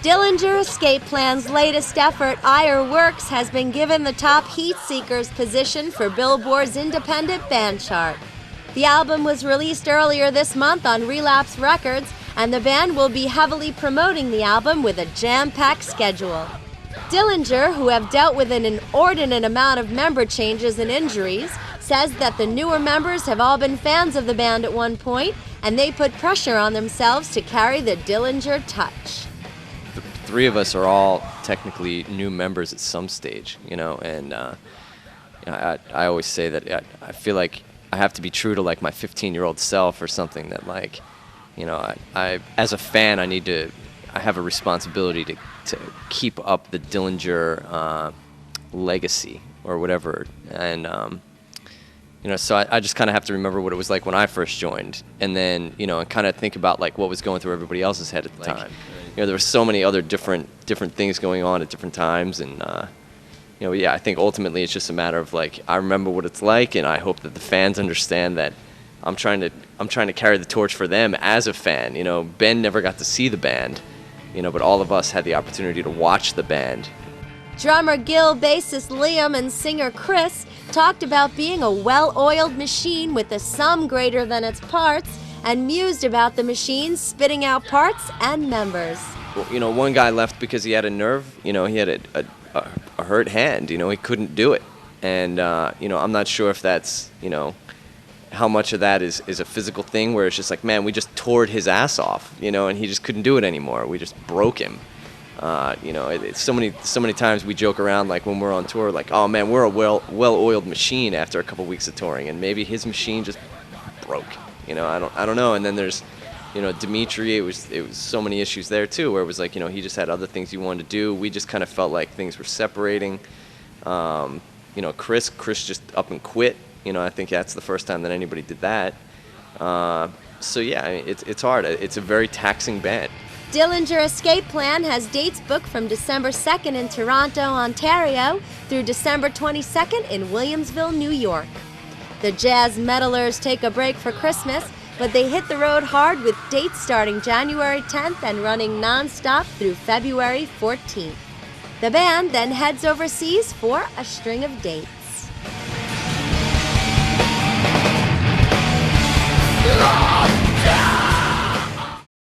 Dillinger Escape Plan's latest effort, Ire Works, has been given the top Heat Seekers position for Billboard's independent band chart. The album was released earlier this month on Relapse Records, and the band will be heavily promoting the album with a jam-packed schedule. Dillinger, who have dealt with an inordinate amount of member changes and injuries, says that the newer members have all been fans of the band at one point, and they put pressure on themselves to carry the Dillinger touch. The three of us are all technically new members at some stage, and I always say that I feel like I have to be true to like my 15-year-old self or something, that like, I as a fan I have a responsibility to keep up the Dillinger legacy or whatever, and so I just kind of have to remember what it was like when I first joined, and then and kind of think about like what was going through everybody else's head at the time. There were so many other different things going on at different times, and yeah, I think ultimately it's just a matter of like I remember what it's like, and I hope that the fans understand that I'm trying to carry the torch for them as a fan. Ben never got to see the band, but all of us had the opportunity to watch the band. Drummer Gil, bassist Liam, and singer Chris talked about being a well-oiled machine with a sum greater than its parts, and mused about the machine spitting out parts and members. Well, one guy left because he had a nerve. He had a hurt hand. He couldn't do it, and I'm not sure if that's how much of that is a physical thing where it's just like, man, we just tore his ass off, and he just couldn't do it anymore. We just broke him. It's so many times we joke around like when we're on tour, like, oh man, we're a well-oiled machine after a couple weeks of touring, and maybe his machine just broke. I don't know. And then there's, Dimitri. It was so many issues there too, where it was like, he just had other things he wanted to do. We just kind of felt like things were separating. Chris just up and quit. I think that's the first time that anybody did that. So yeah, it's hard. It's a very taxing band. Dillinger Escape Plan has dates booked from December 2nd in Toronto, Ontario, through December 22nd in Williamsville, New York. The jazz meddlers take a break for Christmas, but they hit the road hard with dates starting January 10th and running non-stop through February 14th. The band then heads overseas for a string of dates.